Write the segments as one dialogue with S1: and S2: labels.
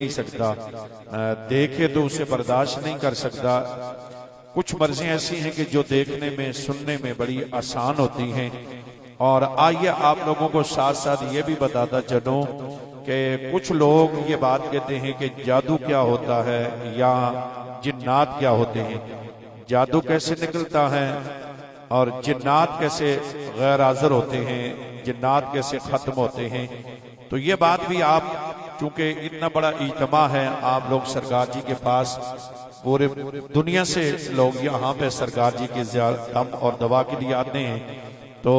S1: नहीं सकता, देखे तो उसे बर्दाश्त नहीं कर सकता। कुछ मर्जियां ऐसी हैं कि जो देखने में सुनने में बड़ी आसान होती हैं। और आइए आप लोगों को साथ साथ ये भी बताता चलूं कि कुछ लोग ये बात कहते हैं कि जादू क्या होता है या जिन्नात क्या होते हैं, जादू कैसे निकलता है और जिन्नात कैसे गैर हाजिर होते हैं, जिन्नात कैसे खत्म होते हैं। तो ये बात भी आप, चूंकि इतना बड़ा इज्तिमा है, आप लोग सरकार जी के पास पूरे दुनिया से लोग यहाँ पे सरकार जी की दम और दवा के लिए आते हैं, तो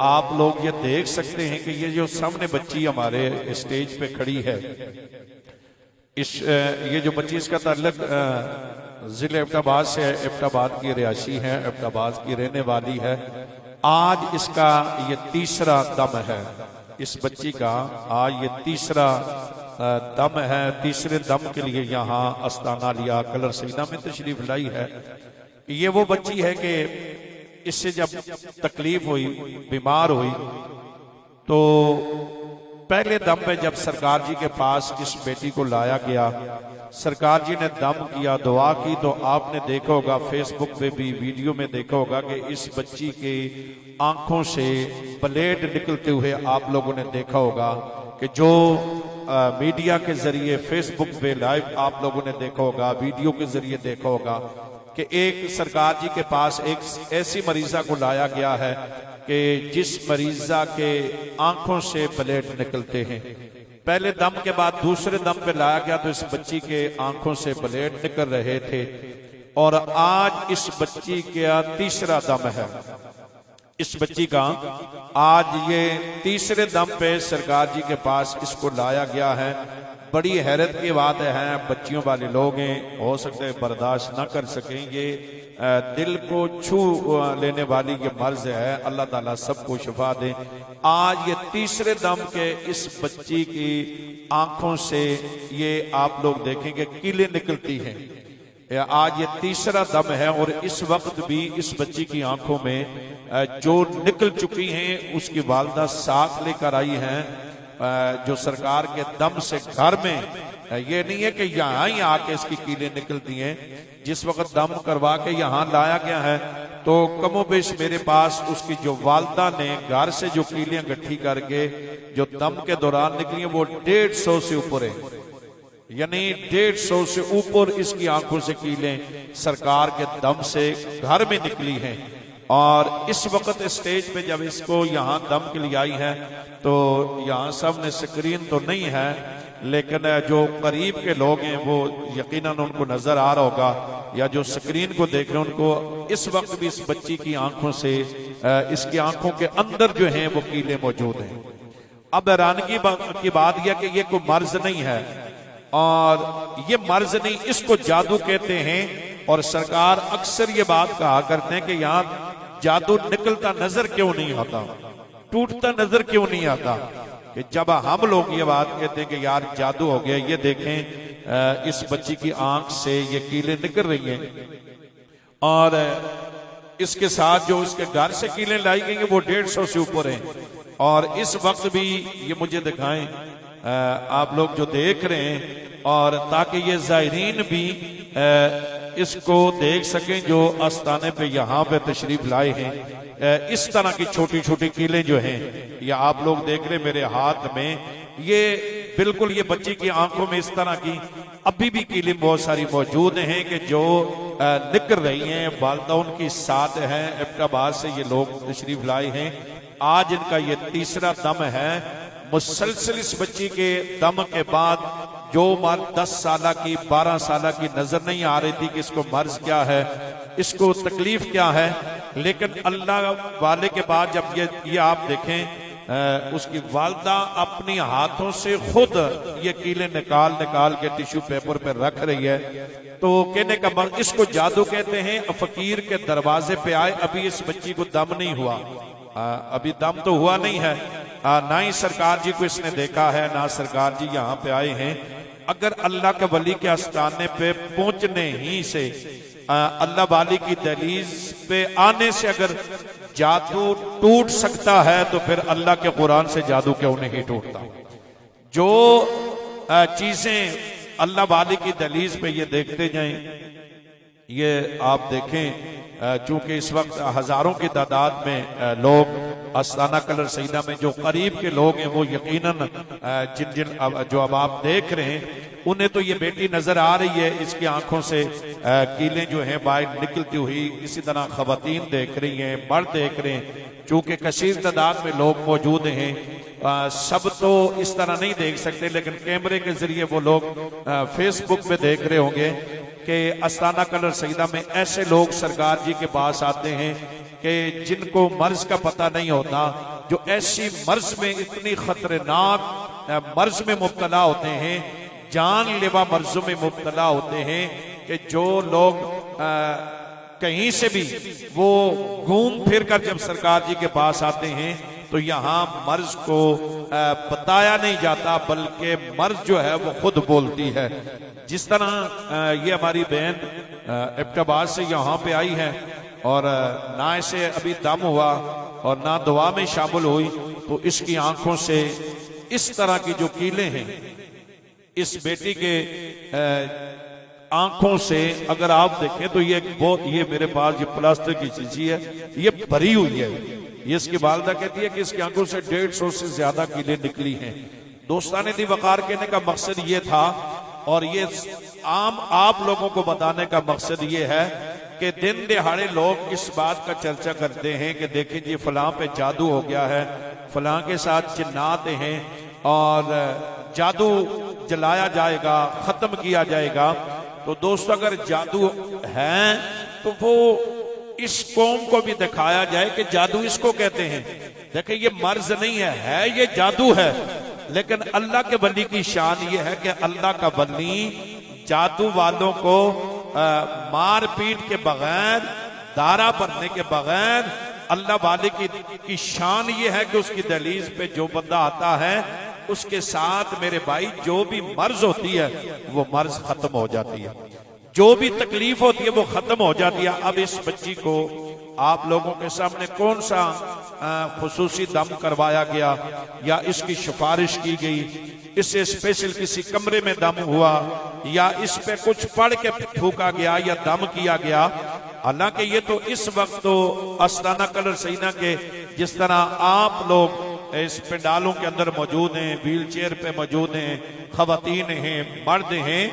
S1: आप लोग ये देख सकते हैं कि ये जो सामने बच्ची हमारे स्टेज पे खड़ी है, ये जो बच्ची, इसका ताल्लुक जिले एबटाबाद से है, एबटाबाद की रिहायशी है, एबटाबाद की रहने वाली है। आज इसका ये तीसरा दम है, इस बच्ची का आज ये तीसरा दम है। तीसरे दम के लिए यहाँ अस्ताना लिया कलर सईदा में तशरीफ लाई है। ये वो बच्ची है कि इससे जब तकलीफ हुई, बीमार हुई, तो पहले दम पे जब सरकार जी के पास इस बेटी को लाया गया, सरकार जी ने दम किया, दुआ की, तो आपने देखा होगा फेसबुक पे भी वीडियो में देखा होगा कि इस बच्ची के आंखों से ब्लेड निकलते हुए आप लोगों ने देखा होगा कि जो मीडिया के जरिए फेसबुक पे लाइव आप लोगों ने देखा होगा, वीडियो के जरिए देखा होगा कि एक सरकार जी के पास एक ऐसी मरीजा को लाया गया है कि जिस मरीजा के आंखों से ब्लेड निकलते हैं। पहले दम के बाद दूसरे दम पे लाया गया तो इस बच्ची के आंखों से ब्लेड निकल रहे थे, और आज इस बच्ची का तीसरा दम है। इस बच्ची का आज ये तीसरे दम पे सरकार जी के पास इसको लाया गया है। बड़ी हैरत की बात है, बच्चियों वाले लोग हैं, हो सकता है बर्दाश्त ना कर सकेंगे, दिल को छू लेने वाली ये मर्ज है। अल्लाह ताला सबको शिफा दे। आज ये तीसरे दम के इस बच्ची की आंखों से ये आप लोग देखेंगे कीलें निकलती हैं। आज ये तीसरा दम है और इस वक्त भी इस बच्ची की आंखों में जो निकल चुकी हैं उसकी वालदा साथ लेकर आई हैं, जो सरकार के दम से घर में। ये नहीं है कि यहाँ ही आके इसकी कीलें निकलती हैं, जिस वक्त दम करवा के यहाँ लाया गया है तो कमोबेश मेरे पास उसकी जो वालदा ने घर से जो कीलें इकट्ठी करके जो दम के दौरान निकली हैं वो 150 से ऊपर है, यानी 150 से ऊपर इसकी आंखों से कीलें सरकार के दम से घर में निकली हैं। और इस वक्त स्टेज पे जब इसको यहाँ दम के लिए आई है तो यहाँ सामने स्क्रीन तो नहीं है, लेकिन जो करीब के लोग हैं वो यकीनन उनको नजर आ रहा होगा, या जो स्क्रीन को देख रहे हैं उनको इस वक्त भी इस बच्ची की आंखों से, इसकी आंखों के अंदर जो हैं वो कीले मौजूद हैं। अब हैरानगी की बात यह कि ये कोई मर्ज नहीं है, और ये मर्ज नहीं, इसको जादू कहते हैं। और सरकार अक्सर ये बात कहा करते हैं कि यहाँ जादू निकलता नजर क्यों नहीं आता, टूटता नजर क्यों नहीं आता। कि जब हम लोग ये बात कहते हैं कि यार जादू हो गया, ये देखें इस बच्ची की आंख से ये कीलें निकल रही हैं, और इसके साथ जो इसके घर से कीलें लाई गई हैं वो 150 से ऊपर हैं। और इस वक्त भी ये मुझे दिखाएं आप लोग जो देख रहे हैं, और ताकि ये ज़ाहिरीन भी इसको देख सकें जो आस्थाने पे यहाँ पे तशरीफ लाए हैं। इस तरह की छोटी छोटी कीलें जो हैं, या आप लोग देख रहे मेरे हाथ में, ये बिल्कुल ये बच्ची की आंखों में इस तरह की अभी भी कीलें बहुत सारी मौजूद हैं कि जो निकल रही हैं। वालदा उनकी साथ है, एबटाबाद से ये लोग तशरीफ लाए हैं। आज इनका ये तीसरा दम है। मुसलसल इस बच्ची के दम के बाद जो 10 साल की 12 साल की नजर नहीं आ रही थी कि इसको मर्ज क्या है, इसको तकलीफ क्या है, लेकिन अल्लाह वाले के बाद जब ये आप देखें उसकी वालदा अपनी हाथों से खुद ये कीलें निकाल निकाल के टिश्यू पेपर पर रख रही है। तो कहने का मतलब, इसको जादू कहते हैं। फकीर के दरवाजे पे आए, अभी इस बच्ची को दम नहीं हुआ, अभी दम तो हुआ नहीं है, ना ही सरकार जी को इसने देखा है, ना सरकार जी यहाँ पे आए हैं। अगर अल्लाह के वली के आस्थाने पे पहुंचने ही से, अल्लाह वाली की दहलीज पे आने से अगर जादू टूट सकता है तो फिर अल्लाह के कुरान से जादू क्यों नहीं टूटता। जो चीजें अल्लाह वाली की दहलीज पे ये देखते जाएं। ये आप देखें, चूंकि इस वक्त हजारों की तादाद में लोग आस्ताना कलर सईदा में जो करीब के लोग हैं वो यकीनन जिन जिन जो अब आप देख रहे हैं उन्हें तो ये बेटी नजर आ रही है, इसकी आंखों से कीलें जो हैं बाहर निकलती हुई। इसी तरह खवातीन देख रही हैं, मर्द देख रहे हैं। चूंकि कसीर तादाद में लोग मौजूद हैं, सब तो इस तरह नहीं देख सकते, लेकिन कैमरे के जरिए वो लोग फेसबुक पे देख रहे होंगे कि आस्ताना कलर सईदा में ऐसे लोग सरकार जी के पास आते हैं कि जिनको मर्ज का पता नहीं होता, जो ऐसी मर्ज में इतनी खतरनाक मर्ज में मुब्तला होते हैं, जानलेवा मर्जों में मुब्तला होते हैं कि जो लोग कहीं से भी वो घूम फिर कर जब सरकार जी के पास आते हैं तो यहाँ मर्ज को बताया नहीं जाता, बल्कि मर्ज जो है वो खुद बोलती है। जिस तरह ये हमारी बहन इब्टाबाद से यहाँ पे आई है और ना इसे अभी दम हुआ और ना दुआ में शामिल हुई, तो इसकी आंखों से इस तरह की जो कीलें हैं, इस बेटी के आंखों से अगर आप देखें तो ये मेरे पास ये प्लास्टिक की चीजी है, ये भरी हुई है। ये इसकी वालदा कहती है कि इसकी आंखों से 150 से ज्यादा कीलें निकली हैं। दोस्ताने दी वकार कहने का मकसद ये था, और ये आम आप लोगों को बताने का मकसद ये है कि दिन दिहाड़े लोग इस बात का चर्चा करते हैं कि देखिए जी फलां पे जादू हो गया है, फलां के साथ जिन्नात हैं और जादू जलाया जाएगा, खत्म किया जाएगा। तो दोस्तों अगर जादू है तो वो इस कौम को भी दिखाया जाए कि जादू इसको कहते हैं। देखिए ये मर्ज नहीं है ये जादू है। लेकिन अल्लाह के वली की शान ये है कि अल्लाह का वली जादू वालों को मार पीट के बगैर, दारा भरने के बगैर, अल्लाह वाले की शान ये है कि उसकी दहलीज पे जो बंदा आता है उसके साथ मेरे भाई जो भी मर्ज होती है वो मर्ज खत्म हो जाती है, जो भी तकलीफ होती है वो खत्म हो जाती है। अब इस बच्ची को आप लोगों के सामने कौन सा खुसूसी दम करवाया गया या इसकी सिफारिश की गई, इससे स्पेशल किसी कमरे में दम हुआ या इस पे कुछ पढ़ के फूका गया या दम किया गया। हालांकि ये तो इस वक्त तो आस्ताना कलर सईदा के जिस तरह आप लोग इस पंडालों के अंदर मौजूद हैं, व्हील चेयर पे मौजूद हैं, खवातीन हैं, मर्द हैं,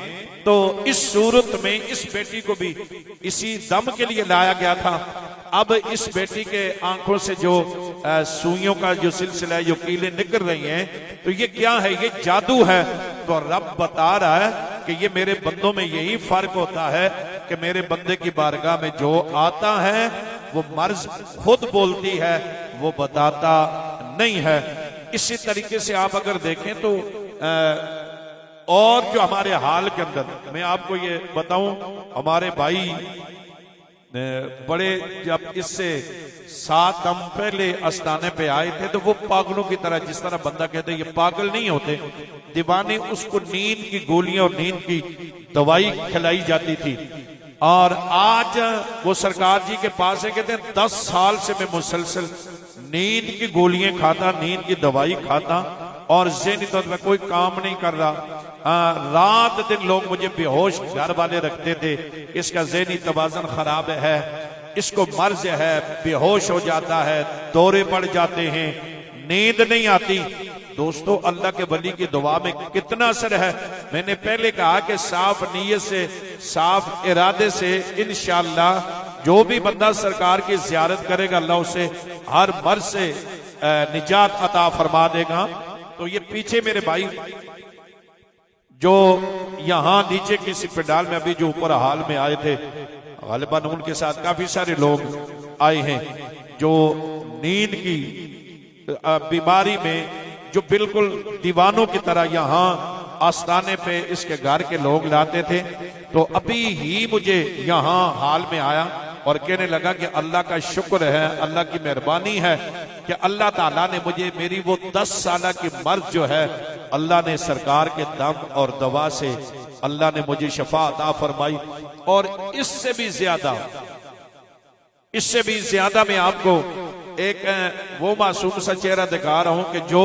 S1: तो इस सूरत में इस बेटी को भी इसी दम के लिए लाया गया था। अब इस बेटी के आंखों से जो सुइयों का जो सिलसिला है, जो कीलें निकल रही हैं, तो ये क्या है? ये जादू है। तो रब बता रहा है कि ये मेरे बंदों में यही फर्क होता है कि मेरे बंदे की बारगाह में जो आता है वो मर्ज खुद बोलती है, वो बताता नहीं है। इसी तरीके से आप अगर देखें तो और जो हमारे हाल के अंदर मैं आपको ये बताऊं, हमारे भाई बड़े जब इससे 7 दम पहले आस्ताने पे आए थे तो वो पागलों की तरह, जिस तरह बंदा कहते ये पागल नहीं होते, दीवाने, उसको नींद की गोलियां और नींद की दवाई खिलाई जाती थी। और आज वो सरकार जी के पास है, कहते हैं 10 साल से मैं मुसलसल नींद की गोलियां खाता, नींद की दवाई खाता और ज़हनी तौर पर कोई काम नहीं कर रहा। रात दिन लोग मुझे बेहोश घर वाले रखते थे, इसका ज़हनी तवाज़ुन खराब है, इसको मर्ज है, बेहोश हो जाता है, दौरे पड़ जाते हैं, नींद नहीं आती। दोस्तों अल्लाह के वली की दुआ में कितना असर है। मैंने पहले कहा कि साफ नीयत से, साफ इरादे से इंशाअल्लाह जो भी बंदा सरकार की जियारत करेगा अल्लाह उसे हर मर्ज से निजात अता फरमा देगा। तो ये पीछे मेरे भाई जो यहाँ नीचे किसी पंडाल में अभी जो ऊपर हाल में आए थे, गालिबन उनके साथ काफी सारे लोग आए हैं जो नींद की बीमारी में, जो बिल्कुल दीवानों की तरह यहाँ आस्ताने पे इसके घर के लोग लाते थे। तो अभी ही मुझे यहाँ हाल में आया और कहने लगा कि अल्लाह का शुक्र है, अल्लाह की मेहरबानी है कि अल्लाह ताला ने मुझे मेरी वो 10 साल की मर्ज जो है, अल्लाह ने सरकार के दम और दवा से अल्लाह ने मुझे शफा अता फरमाई। और इससे भी ज्यादा मैं आपको एक वो मासूम सा चेहरा दिखा रहा हूं कि जो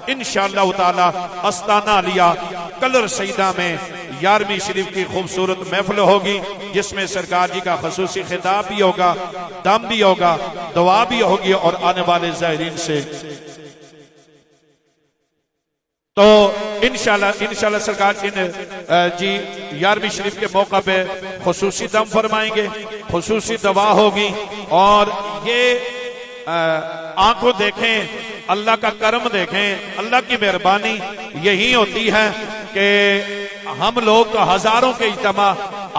S1: इंशाअल्लाह ताला अस्ताना लिया कलर सईदा में 11वीं शरीफ की खूबसूरत महफिल होगी, जिसमें सरकार जी का खसूसी खिताब भी होगा, दम भी होगा, दुआ भी होगी और आने वाले ज़ाहिरीन से तो इंशाल्लाह सरकार जी 11वीं शरीफ के मौका पे खुसूसी दम फरमाएंगे, खुसूसी दवा होगी। और ये आंखों देखें, अल्लाह का करम देखें, अल्लाह की मेहरबानी यही होती है कि हम लोग हजारों के इज्तिमा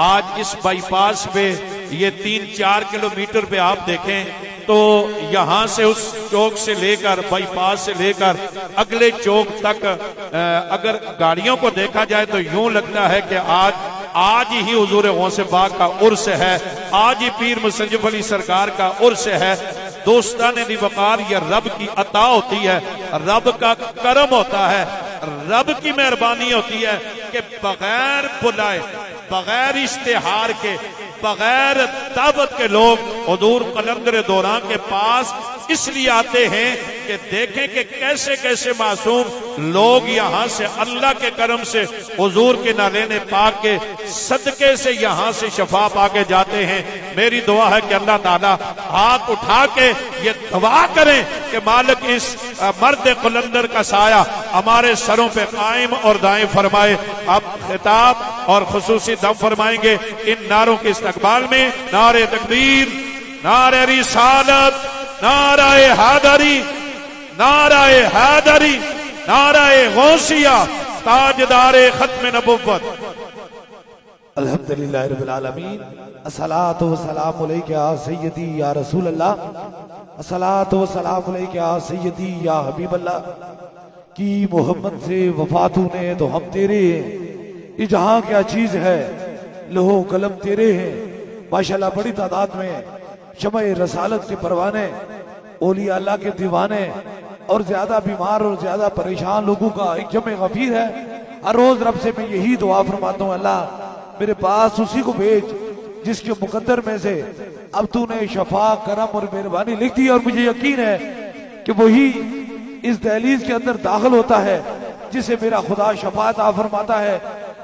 S1: आज इस बाईपास पे ये 3-4 किलोमीटर पे आप देखें तो यहां से उस चौक से लेकर बाईपास से लेकर अगले चौक तक अगर गाड़ियों को देखा जाए तो यूं लगता है कि आज ही हुजूर गौस पाक का उर्स है, आज ही पीर मुसज्जफ अली सरकार का उर्स है। दोस्ताने वकार ये रब की अता होती है, रब का करम होता है, रब की मेहरबानी होती है कि बगैर बुलाए, बगैर इश्तिहार के, बगैर दावत के लोग हुजूर कलंदर दौरान के पास इसलिए आते हैं कि देखें कि कैसे कैसे मासूम लोग यहाँ से अल्लाह के करम से हुजूर के नालेने पाक के सदके से यहाँ से शफा पाके जाते हैं। मेरी दुआ है कि अल्लाह ताला हाथ उठा के ये दुआ करें कि मालिक इस मर्द कलंदर का साया हमारे सरों पे कायम और दाएं फरमाए। अब खिताब और खुसूसी दम फरमाएंगे इन नारों के इस्तकबाल में। नारे तकबीर, नारे रिसालत, नाराए हैदरी, नाराए हैदरी, नाराए गौसिया, ताजदारे खत्म नबुव्वत।
S2: अल्हम्दुलिल्लाह रब्बिल आलमीन। अस्सलातु वस्सलामु अलैका या सय्यदी या रसूल अल्लाह, अस्सलातु वस्सलामु अलैका या सय्यदी या हबीब अल्लाह। की मोहम्मद से वफा तूने तो हम तेरे हैं, ये जहां क्या चीज है लोहो कलम तेरे हैं। माशाल्लाह बड़ी तादाद में शमए रसालत के परवाने, औलिया अल्लाह के दीवाने और ज्यादा बीमार और ज्यादा परेशान लोगों का एक जमे गफीर है। हर रोज रब से मैं यही दुआ फरमाता हूँ, अल्लाह मेरे पास उसी को भेज जिसके मुकद्दर में से अब तूने शफा करम और मेहरबानी लिख दी। और मुझे यकीन है कि वही इस दहलीज के अंदर दाखिल होता है जिसे मेरा खुदा शफात आ फरमाता है।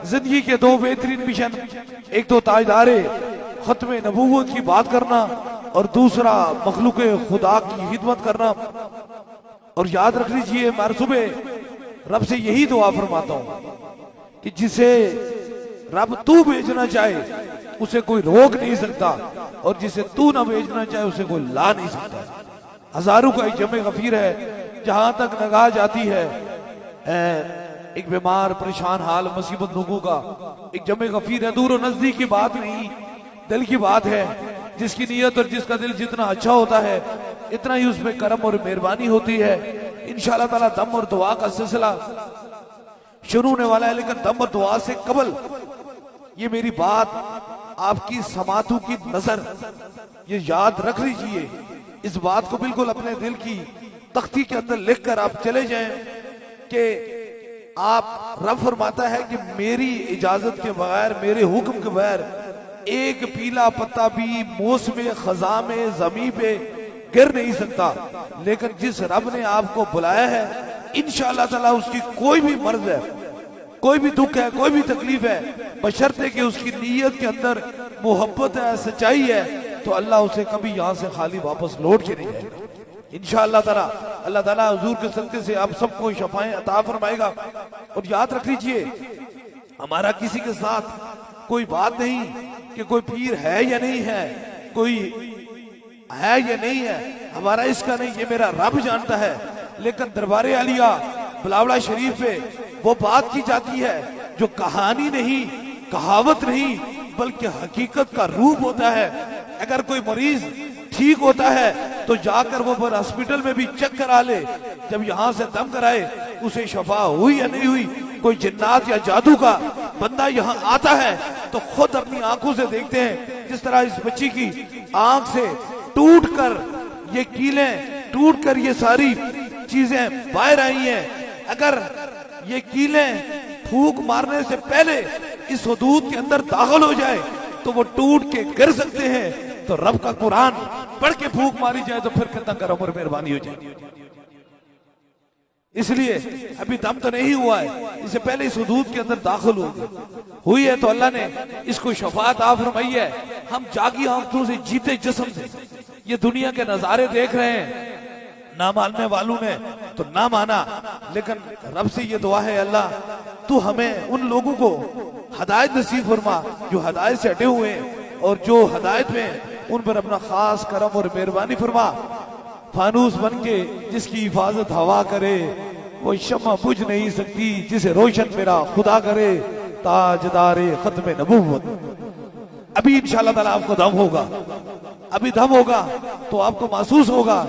S2: जिंदगी के दो बेहतरीन मिशन, एक तो ताजदारे खत्म नबूवत की बात करना और दूसरा मखलूक खुदा की खिदमत करना। और याद रख लीजिए मैं सुबह रब से यही दुआ फरमाता हूं कि जिसे रब तू भेजना चाहे उसे कोई रोक नहीं सकता और जिसे तू ना भेजना चाहे उसे कोई ला नहीं सकता। हजारों का एक जमे गफीर है, जहां तक नगाह जाती है एक बीमार परेशान हाल मुसीबत लोगों का एक जमे गफीर है। दूर और नजदीक की बात नहीं, दिल की बात है। जिसकी नीयत और जिसका दिल जितना अच्छा होता है इतना ही उसमें करम और मेहरबानी होती है। इंशाअल्लाह ताला दम और दुआ का सिलसिला शुरू होने वाला है, लेकिन दम और दुआ से कबल ये मेरी बात आपकी समातों की नजर ये याद रख लीजिए। इस बात को बिल्कुल अपने दिल की तख्ती के अंदर लिख कर आप चले जाएं कि आप रब फरमाता है कि मेरी इजाजत के बगैर, मेरे हुक्म के बगैर एक पीला पत्ता भी मौसम खजा में जमीन पे गिर नहीं सकता। लेकिन जिस रब ने आपको बुलाया है इंशाअल्लाह ताला उसकी कोई भी मर्ज है, कोई भी दुख है, कोई भी तकलीफ है, बशर्ते कि उसकी नीयत के अंदर मोहब्बत है, सच्चाई है, तो अल्लाह उसे कभी यहां से खाली वापस लौट के नहीं जाएगा इंशाअल्लाह ताला। अल्लाह ताला हुजूर के सदके से आप सबको शफाएं अता फरमाएगा। और याद रख लीजिए हमारा किसी के साथ कोई बात नहीं कि कोई पीर है या नहीं है, कोई है या नहीं है, हमारा इसका नहीं, ये मेरा रब जानता है। लेकिन दरबारे आलिया बिलावला शरीफ पे वो बात की जाती है जो कहानी नहीं, कहावत नहीं, बल्कि हकीकत का रूप होता है। अगर कोई मरीज ठीक होता है तो जाकर वो हॉस्पिटल में भी चेक करा ले, जब यहां से दम कराए उसे शफा हुई या नहीं हुई। कोई जिन्नात या जादू का बंदा यहाँ आता है तो खुद अपनी आंखों से देखते हैं, जिस तरह इस बच्ची की आंख से टूट कर ये कीलें, टूट कर ये सारी चीजें बाहर आई हैं। अगर ये कीलें फूंक मारने से पहले इस हुदूद के अंदर दाखिल हो जाए तो वो टूट के गिर सकते हैं। तो रब का कुरान पढ़ के फूंक मारी जाए तो फिर कितना करम और मेहरबानी हो जाए। इसलिए अभी दम तो नहीं हुआ है, इससे पहले इस हुदूद के अंदर दाखिल हुई है तो अल्लाह ने इसको शफाअत आ फरमाई है। हम जागी आंखों से जीते जिस्म से ये दुनिया के नजारे देख रहे हैं। ना मानने वालों ने तो ना माना, लेकिन रब से ये दुआ है अल्लाह तू हमें उन लोगों को हदायत नसीब फरमा जो हदायत से हटे हुए हैं, और जो हदायत में उन पर अपना खास करम और मेहरबानी फरमा। फानूस बन के जिसकी हिफाजत हवा करे वो शम्मा बुझ नहीं सकती, जिसे रोशन मेरा खुदा करे ताजदारे खत्म नबूवत। अभी इंशाअल्लाह ताला आपको दम होगा, अभी दम होगा तो आपको महसूस होगा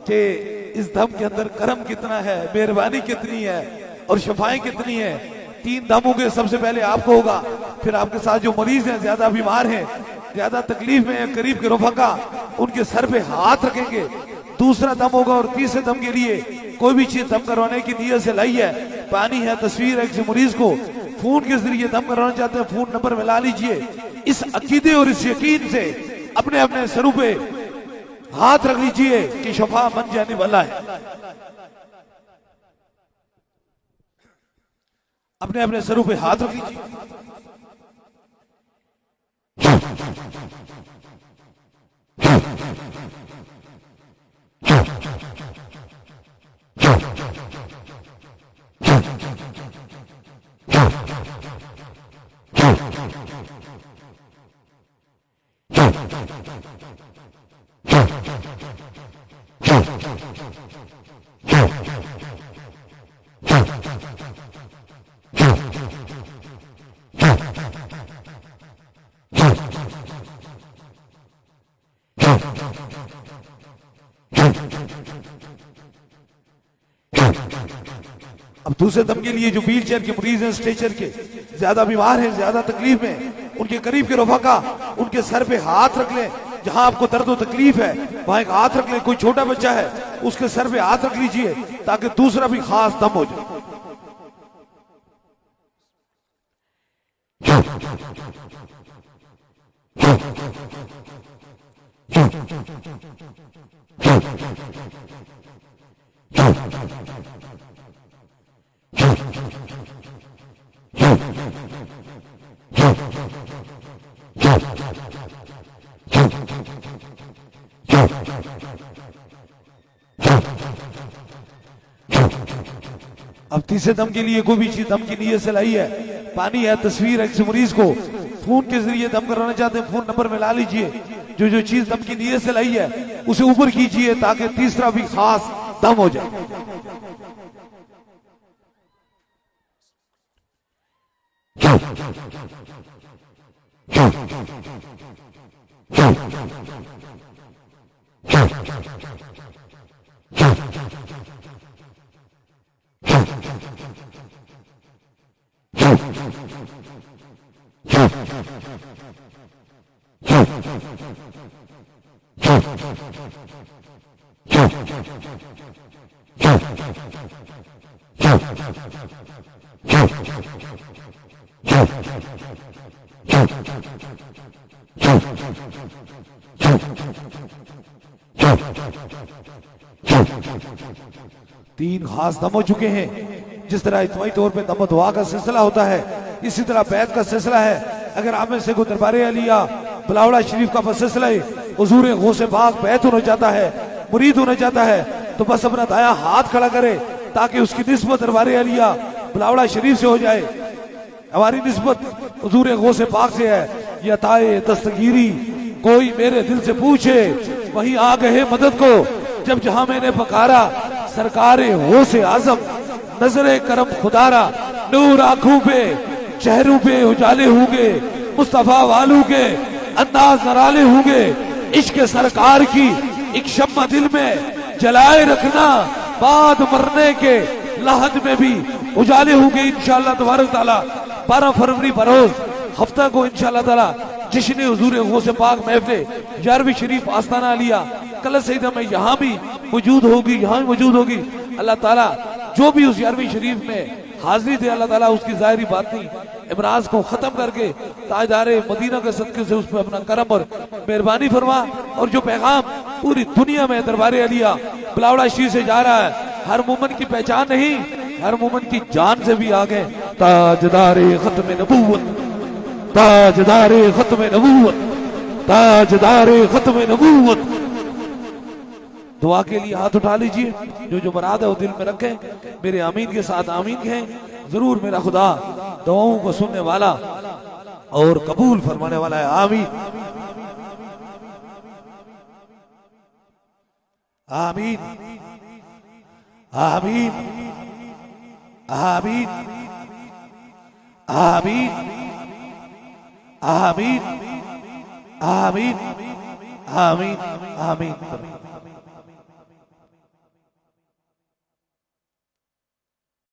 S2: कि इस दम के अंदर करम कितना है, मेहरबानी कितनी है और शफाएं कितनी है। 3 दम होंगे, सबसे पहले आपको होगा, फिर आपके साथ जो मरीज हैं, ज्यादा बीमार हैं, ज्यादा तकलीफ में हैं, करीब के रफका उनके सर पे हाथ रखेंगे। दूसरा दम होगा और तीसरे दम के लिए कोई भी चीज दम करवाने की नीयत से लाई है, पानी है, तस्वीर है, किसी मरीज को खून के जरिए दम करवाना चाहते हैं, फोन नंबर मिला लीजिए। इस अकीदे और इस यकीन से अपने अपने सरों पे हाथ रख लीजिए कि शफा बन जाने वाला है। अपने अपने सरों पे हाथ रख लीजिए। अब दूसरे दम के लिए जो व्हील चेयर के मरीज हैं, स्ट्रेचर के, ज्यादा बीमार हैं, ज्यादा तकलीफ में, उनके करीब के रफका उनके सर पे हाथ रख लें। जहां आपको दर्द और तकलीफ है वहां एक हाथ रख लें। कोई छोटा बच्चा है उसके सर पे हाथ रख लीजिए ताकि दूसरा भी खास दम हो जाए। अब तीसरे दम के लिए कोई भी चीज दम की नीयत से लाई है, पानी है, तस्वीर है, किसी मरीज को खून के जरिए दम कराना चाहते हैं, फोन नंबर मिला लीजिए। जो जो चीज दम की नीयत से लाई है उसे ऊपर कीजिए ताकि तीसरा भी खास दम हो जाए। तीन खास दम हो चुके हैं। जिस तरह इज्तिमाई तौर पे दम दुआ का सिलसिला होता है, इसी तरह बैत का सिलसिला है। अगर आप में से कोई दरबारे अलिया बिलावड़ा शरीफ का सिलसिला है, हुजूर गौसे पाक बैत होना चाहता है, मुरीद होना चाहता है, तो बस अपना दाया हाथ खड़ा करे ताकि उसकी निस्बत दरबारे अलिया बिलावड़ा शरीफ से हो जाए। हमारी निस्बत हुजूर गौसे पाक से है। या ताए दस्तगीरी कोई मेरे दिल से पूछे, वहीं आ गए मदद को जब जहां मैंने पकारा। सरकारे हो से आजम नजरे करम खुदारा, नूर आंखों पे चेहरों पे उजाले होंगे, मुस्तफा वालू के अंदाज नराले होंगे। इश्क सरकार की एक शम्मा दिल में जलाए रखना, बाद मरने के लहद में भी उजाले होंगे इंशाअल्लाह तबारक ताला। 12 फरवरी बरोज हफ्ता को इंशाअल्लाह ताला जिसने हुजूर गौसे पाक महफिल 11वीं शरीफ आस्ताना लिया कल सईदा में यहाँ भी मौजूद होगी, यहाँ भी मौजूद होगी। अल्लाह ताला जो भी उस 11वीं शरीफ में हाजिरी दे, अल्लाह ताला उसकी जाहिरी बातनी इमराज को खत्म करके ताजदारे मदीना के सदके से उस पर अपना करम और मेहरबानी फरमा। और जो पैगाम पूरी दुनिया में दरबारे अलिया बिलावड़ा शरीफ से जा रहा है, हर मोमन की पहचान नहीं, हर मोमन की जान से भी आगे। ताजदारे खत्म नबूवत, ताजदारे खत्म नबूवत, ताजदारे खत्म नबूवत। दुआ के लिए हाथ उठा लीजिए, जो मुराद है वो दिल में रखें, मेरे आमीन के साथ आमीन कहें। जरूर मेरा खुदा दुआओं को सुनने वाला और कबूल फरमाने वाला है। आमीन आमीन आमीन आमीन आमीन आमीन आमीन आमीन आमीन।